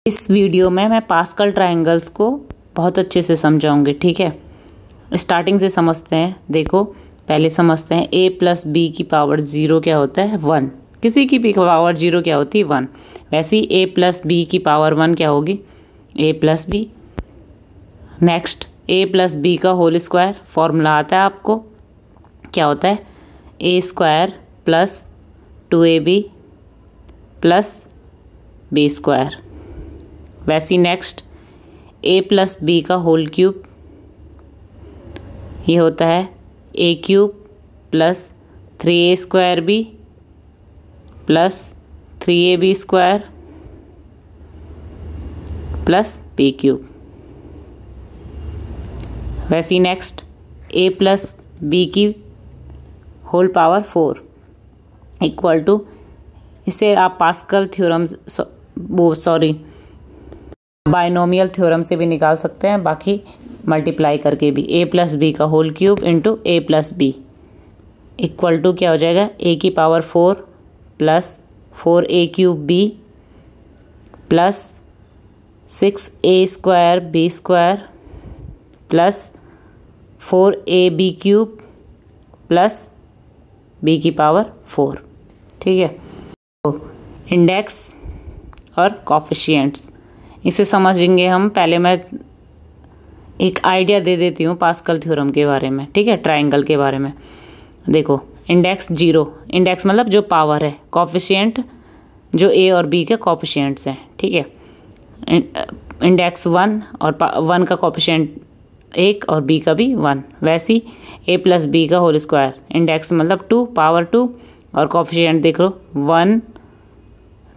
इस वीडियो में मैं पास्कल ट्रायंगल्स को बहुत अच्छे से समझाऊंगी। ठीक है, स्टार्टिंग से समझते हैं। देखो, पहले समझते हैं a प्लस बी की पावर 0 क्या होता है 1। किसी की भी पावर 0 क्या होती है 1। वैसे ही a प्लस बी की पावर 1 क्या होगी a plus b. Next a plus b का होल स्क्वायर फॉर्मूला आता है आपको, क्या होता है a square plus 2ab plus b square. वैसे नेक्स्ट a प्लस बी का होल क्यूब, ये होता है a cube plus 3a square b plus 3ab square plus b cube. वैसे नेक्स्ट a प्लस बी की होल पावर 4 इक्वल टू, इसे आप pascal theorem binomial theorem से भी निकाल सकते हैं, बाकी मल्टीप्लाई करके भी। a प्लस बी का whole cube into a plus b equal to क्या हो जाएगा a की power 4 plus 4a cube b plus 6a square b square plus 4ab cube plus b की पावर 4। ठीक है, तो इंडेक्स और कॉफिशिएंट्स इसे समझेंगे हम। पहले मैं एक आइडिया दे देती हूँ पास्कल थ्योरम के बारे में। ठीक है, ट्रायंगल के बारे में। देखो, इंडेक्स 0, इंडेक्स मतलब जो पावर है, कॉफिशिएंट जो a और b के कॉफिशिएंट्स हैं। ठीक है, इंडेक्स 1 और 1 का कॉफिशिएंट 1 और b का भी 1। वैसे ही a प्लस बी का होल स्क्वायर, इंडेक्स मतलब 2 पावर 2 और कॉफिशिएंट देख लो 1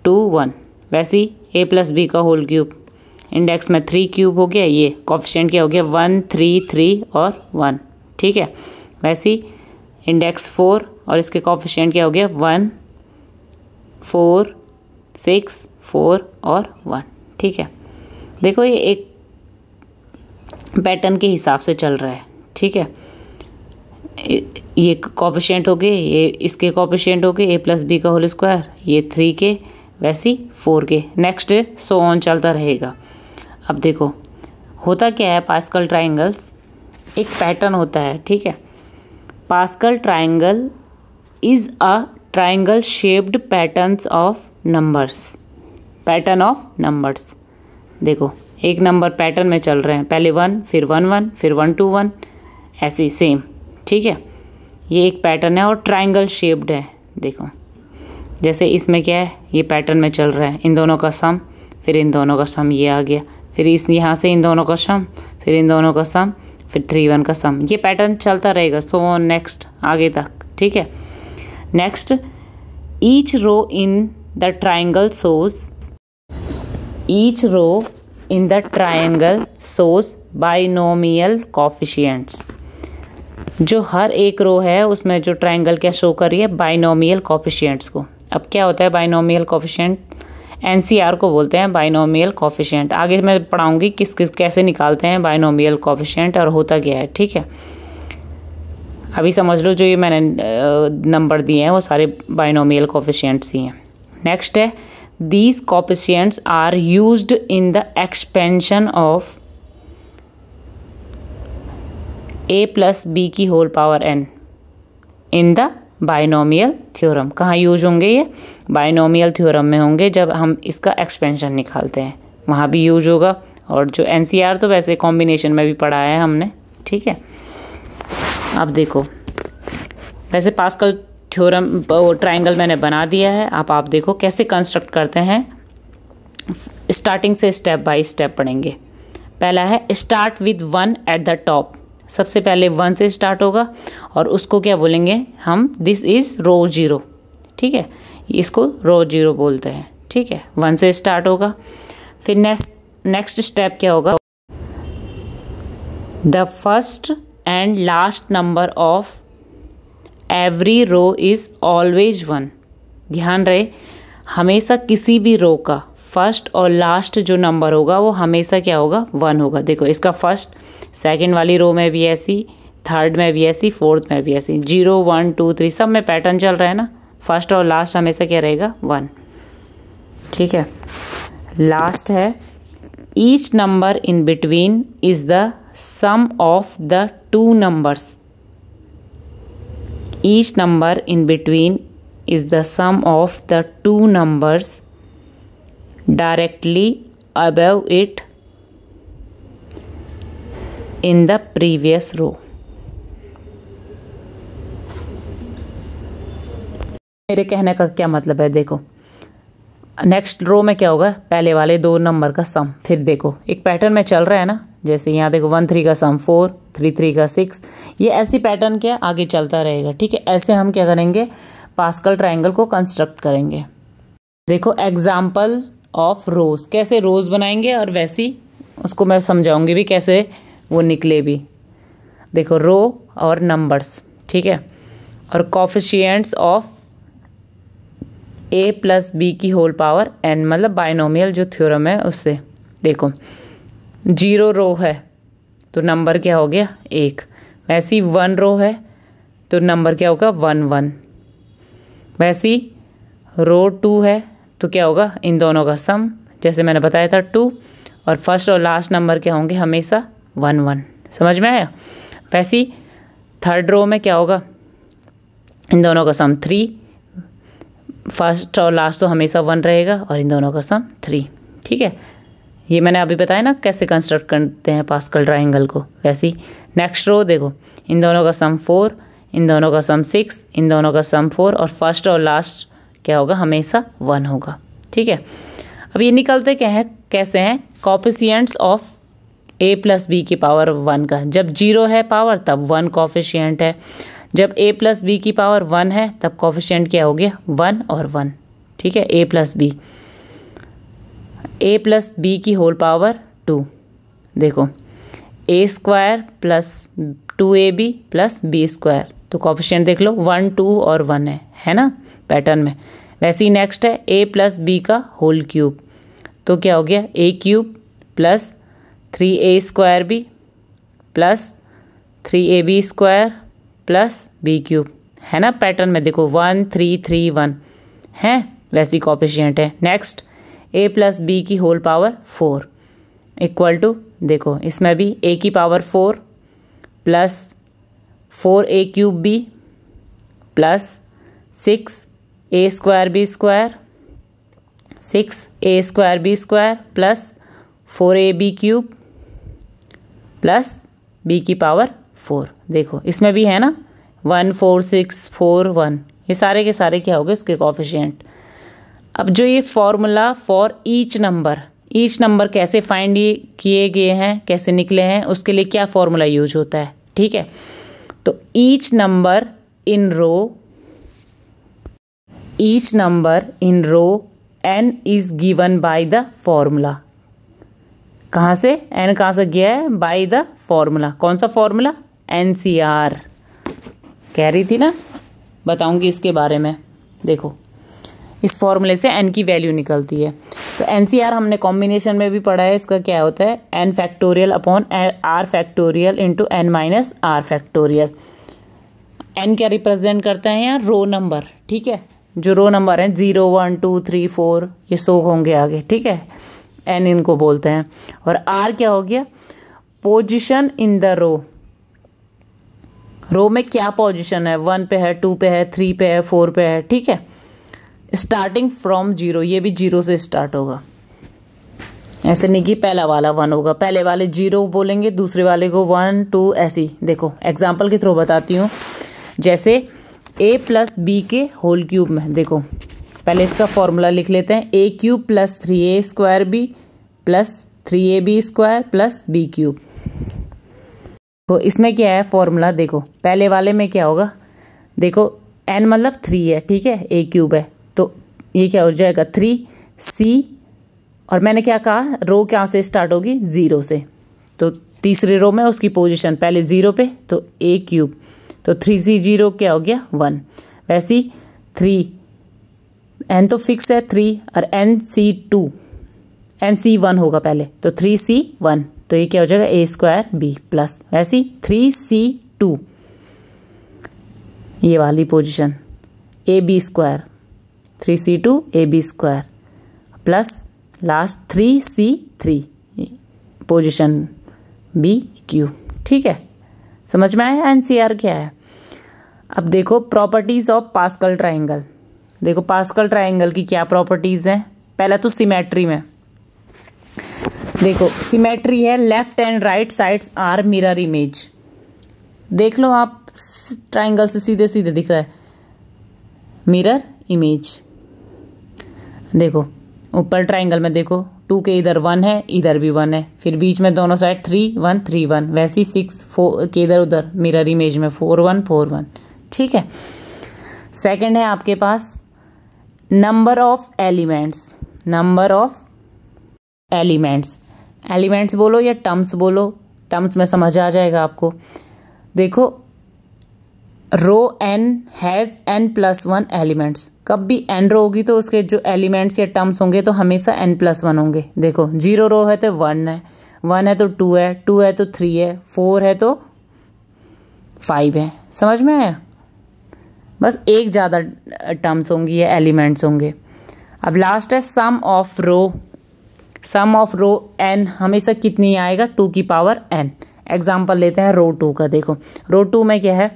2 1। वैसे ही a प्लस बी का होल क्यूब, इंडेक्स में 3 क्यूब हो गया, ये कॉफिशिएंट क्या हो गया 1 3 3 और 1। ठीक है, वैसे ही इंडेक्स 4 और इसके कॉफिशिएंट क्या हो गया 1 4 6 4 और 1। ठीक है, देखो ये एक पैटर्न के हिसाब से चल रहा है। ठीक है, ये कॉफिशिएंट हो गए, ये इसके कॉफिशिएंट हो गए a प्लस बी का होल स्क्वायर, ये 3 के, वैसे 4 के, नेक्स्ट सो ऑन चलता रहेगा। अब देखो होता क्या है, पास्कल ट्रायंगल्स एक पैटर्न होता है। ठीक है, pascal triangle is a triangle shaped patterns of numbers, pattern of numbers. देखो एक नंबर पैटर्न में चल रहे हैं, पहले 1 फिर 1 1 फिर 1 2 1, ऐसे सेम। ठीक है, ये एक पैटर्न है और ट्रायंगल शेप्ड है। देखो जैसे इसमें क्या है, ये पैटर्न में चल रहा है, इन दोनों का सम फिर इन दोनों का सम, ये आ गया, फिर इस यहाँ से इन दोनों का सम फिर इन दोनों का सम फिर 3 1 का सम, ये पैटर्न चलता रहेगा सो ऑन नेक्स्ट आगे तक। ठीक है, next each row in the triangle shows, each row in the triangle shows binomial coefficients. जो हर एक रो है उसमें जो ट्रायंगल क्या शो कर रही है बाइनोमियल कॉफिशिएंट्स को। अब क्या होता है बाइनोमियल कॉफिशिएंट, एनसीआर को बोलते हैं बाइनोमियल कॉफिशिएंट। आगे मैं पढ़ाऊंगी किस किस कैसे निकालते हैं बाइनोमियल कॉफिशिएंट और होता क्या है। ठीक है, अभी समझ लो जो ये मैंने नंबर दिए हैं वो सारे बाइनोमियल कॉफिशिएंट्स ही हैं। नेक्स्ट है these coefficients are used in the expansion of a plus B की whole power n in the binomial theorem. कहाँ यूज होंगे ये बाइनोमियल थ्योरम में होंगे, जब हम इसका एक्सपेंशन निकालते हैं वहाँ भी यूज होगा। और जो एनसीआर तो वैसे कॉम्बिनेशन में भी पढ़ा है हमने। ठीक है, अब देखो वैसे पास्कल थ्योरम ट्रायंगल मैंने बना दिया है, आप देखो कैसे कंस्ट्रक्ट करते हैं। स्टार्टिंग से स्टेप बाय स्टेप पढ़ेंगे। पहला है start with 1 at the top, सबसे पहले 1 से स्टार्ट होगा और उसको क्या बोलेंगे हम, दिस इज रो 0। ठीक है, इसको रो 0 बोलते हैं। ठीक है, 1 से स्टार्ट होगा। फिर नेक्स्ट स्टेप क्या होगा, the first and last number of every row is always 1। ध्यान रहे, हमेशा किसी भी रो का फर्स्ट और लास्ट जो नंबर होगा वो हमेशा क्या होगा 1 होगा। देखो इसका फर्स्ट, सेकंड वाली रो में भी ऐसी, थर्ड में भी ऐसी, फोर्थ में भी ऐसी, 0 1 2 3 सब में पैटर्न चल रहा है ना, फर्स्ट और लास्ट हमेशा क्या रहेगा 1। ठीक है, लास्ट है each number in between is the sum of the two numbers. Each number in between is the sum of the two numbers directly above it in the previous row. मेरे कहने का क्या मतलब है, देखो नेक्स्ट रो में क्या होगा, पहले वाले दो नंबर का सम। फिर देखो एक पैटर्न में चल रहा है ना, जैसे यहाँ देखो 1 3 का सम 4, 3 3 का 6, ये ऐसी पैटर्न क्या आगे चलता रहेगा। ठीक है, ऐसे हम क्या करेंगे, पास्कल ट्रायंगल को कंस्ट्रक्ट करेंगे। देखो एग्जाम्पल ऑफ रोज, कैसे रोज बनाएंगे और वैसी उसको मैं समझाऊंगी भी कैसे वो निकले भी। देखो रो और नंबर्स, ठीक है, और coefficients of a plus B की होल पावर n, मतलब बाइनोमियल जो थ्योरम है उससे। देखो 0 रो है तो नंबर क्या हो गया 1, वैसी 1 रो है तो नंबर क्या होगा 1 1, वैसी रो 2 है तो क्या होगा इन दोनों का सम, जैसे मैंने बताया था 2, और फर्स्ट और लास्ट नंबर क्या होंगे हमेशा 1 1। समझ में आया। वैसी थर्ड रो में क्या होगा, इन दोनों का सम 3, फर्स्ट और लास्ट तो हमेशा 1 रहेगा और इन दोनों का सम 3। ठीक है, ये मैंने अभी बताया ना कैसे कंस्ट्रक्ट करते हैं पास्कल ट्रायंगल को। वैसी नेक्स्ट रो देखो, इन दोनों का सम 4, इन दोनों का सम 6, इन दोनों का सम 4, और फर्स्ट और लास्ट क्या होगा हमेशा 1 होगा। ठीक है, अब ये निकलते क्या है, कैसे हैं, coefficients of a plus B की पावर 1 का। जब 0 है पावर तब 1 कोफिशिएंट है, जब a प्लस बी की पावर 1 है तब कोफिशिएंट क्या हो गया 1 और 1। ठीक है, a प्लस बी की होल पावर 2। देखो a square plus 2ab plus b square, तो कोफिशिएंट देख लो 1 2 और 1 है ना पैटर्न में। वैसे ही नेक्स्ट है a प्लस बी का होल क्यूब, तो क्या हो गया a cube plus 3a square b plus 3ab square plus b cube, है ना पैटर्न में। देखो 1 3 3 1 है, वैसी कोफिशिएंट है। नेक्स्ट a प्लस बी की होल पावर 4 इक्वल टू, देखो इसमें भी a की power 4 plus 4a cube b plus 6a square b square, 6a square b square plus 4ab cube plus b की पावर 4। देखो इसमें भी है ना 1 4 6 4 1, ये सारे के सारे क्या हो गए उसके कोफिशिएंट। अब जो ये फॉर्मूला फॉर ईच नंबर कैसे फाइंड किए गए हैं, कैसे निकले हैं, उसके लिए क्या फॉर्मूला यूज होता है। ठीक है, तो each number in row n is given by the formula. कहाँ से n कहाँ से गया है, बाय द फॉर्मूला। कौन सा फॉर्मूला, NCR कह रही थी ना, बताऊंगी इसके बारे में। देखो इस फॉर्मूले से n की वैल्यू निकलती है, तो NCR हमने कॉम्बिनेशन में भी पढ़ा है। इसका क्या होता है, n factorial upon r factorial into n minus r factorial. n क्या रिप्रेजेंट करता है यहाँ, रो नंबर। ठीक है, जो रो नंबर है 0 1 2 3 4 ये 100 होंगे आगे। ठीक है, n इनको बोलते हैं। और r क्या हो गया, पोजिशन इन द रो में क्या पोजीशन है, 1 पे है, 2 पे है, 3 पे है, 4 पे है। ठीक है, स्टार्टिंग फ्रॉम 0, ये भी 0 से स्टार्ट होगा, ऐसे नहीं कि पहला वाला 1 होगा, पहले वाले 0 बोलेंगे, दूसरे वाले को 1 2 ऐसी। देखो एग्जांपल के थ्रू बताती हूँ, जैसे a प्लस बी के होल क्यूब में, देखो पहले इसका फॉर्मूला लिख लेते हैं, a cube plus 3a square b plus 3ab square plus b cube. तो इसमें क्या है फॉर्मूला, देखो पहले वाले में क्या होगा, देखो n मतलब 3 है, ठीक है, a क्यूब है, तो ये क्या हो जाएगा 3c, और मैंने क्या कहा, रो क्या से स्टार्ट होगी 0 से, तो तीसरी रो में उसकी पोजीशन पहले 0 पे, तो a क्यूब, तो 3c 0 क्या हो गया 1। वैसे 3 n तो फिक्स है 3 और nc 1 होगा पहले, तो 3c 1, तो ये क्या हो जाएगा a स्क्वायर b प्लस वैसी 3c2, ये वाली position ab square 3c2 ab square plus last 3C3 position BQ। ठीक है, समझ में आया NCR क्या है। अब देखो प्रॉपर्टीज ऑफ पास्कल ट्राइंगल। देखो पास्कल ट्राइंगल की क्या प्रॉपर्टीज हैं। पहला तो सिमेट्री में देखो, सिमेट्री है left and right sides are mirror image. देख लो आप, ट्राइंगल से सीधे सीधे दिख रहा है मिरर इमेज। देखो ऊपर ट्राइंगल में देखो 2 के इधर 1 है, इधर भी 1 है, फिर बीच में दोनों साइड 3 1 3 1, वैसे ही 6 4 के इधर उधर मिरर इमेज में 4 1 4 1। ठीक है। सेकंड है आपके पास number of elements. Number of elements, elements बोलो या टर्म्स बोलो, टर्म्स में समझ आ जाएगा आपको। देखो रो n हैज़ n+1 एलिमेंट्स। कब भी n रो होगी तो उसके जो एलिमेंट्स या टर्म्स होंगे तो हमेशा n+1 होंगे। देखो 0 रो है तो 1 है, 1 है तो 2 है, 2 है तो 3 है, 4 है तो 5 है। समझ में आया? बस एक ज़्यादा टर्म्स होंगी या एलिमेंट्स होंगे। अब लास्ट है sum of row. Sum of row n हमेशा कितनी आएगा? 2 की पावर n। एग्जाम्पल लेते हैं रो 2 का। देखो रो 2 में क्या है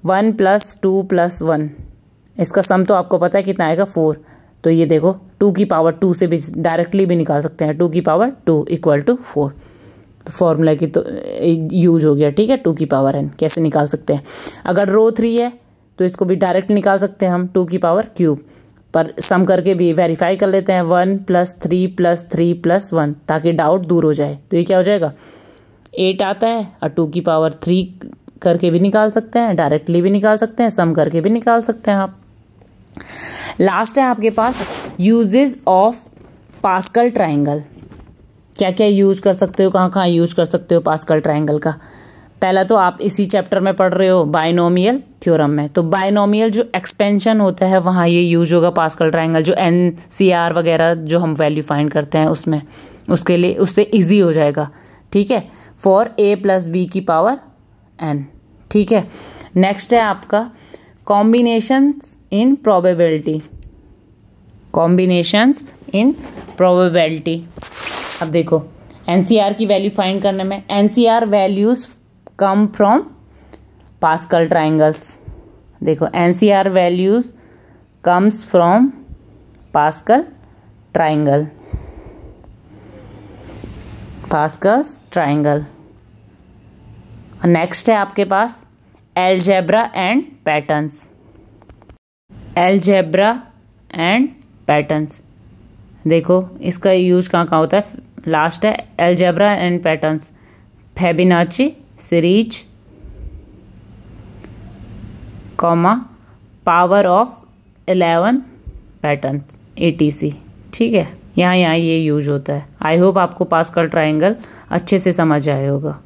1 + 2 + 1, इसका सम तो आपको पता है कितना आएगा 4। तो ये देखो 2 की पावर 2 से भी डायरेक्टली भी निकाल सकते हैं, 2 की पावर 2 = 4। तो फॉर्मूला की तो यूज हो गया। ठीक है, 2 की पावर n कैसे निकाल सकते हैं। अगर रो 3 है तो इसको भी डायरेक्ट निकाल सकते हैं हम 2 की पावर क्यूब, पर सम करके भी वेरीफाई कर लेते हैं 1 + 3 + 3 + 1, ताकि डाउट दूर हो जाए। तो ये क्या हो जाएगा 8 आता है, और 2 की पावर 3 करके भी निकाल सकते हैं, डायरेक्टली भी निकाल सकते हैं, सम करके भी निकाल सकते हैं आप। लास्ट है आपके पास यूजेस ऑफ पास्कल ट्राइंगल। क्या क्या यूज कर सकते हो, कहाँ कहाँ यूज कर सकते हो पास्कल ट्राइंगल का। पहला तो आप इसी चैप्टर में पढ़ रहे हो बाइनोमियल थ्योरम में, तो बाइनोमियल जो एक्सपेंशन होता है वहाँ ये यूज होगा पास्कल ट्राइंगल। जो NCR वगैरह जो हम वैल्यू फाइंड करते हैं उसमें, उसके लिए उससे इजी हो जाएगा। ठीक है, फॉर a + b की पावर n। ठीक है, नेक्स्ट है आपका combinations in probability. Combinations in probability. अब देखो NCR की वैल्यू फाइंड करने में NCR values come from Pascal triangles. देखो NCR values comes from Pascal triangle. Pascal's triangle. Next है आपके पास algebra and patterns. Algebra and patterns, देखो इसका यूज कहाँ कहाँ होता है। लास्ट है algebra and patterns, Fibonacci series, power of 11 pattern ATC। ठीक है, यहाँ ये यूज होता है। आई होप आपको पास्कल ट्राइंगल अच्छे से समझ आया होगा।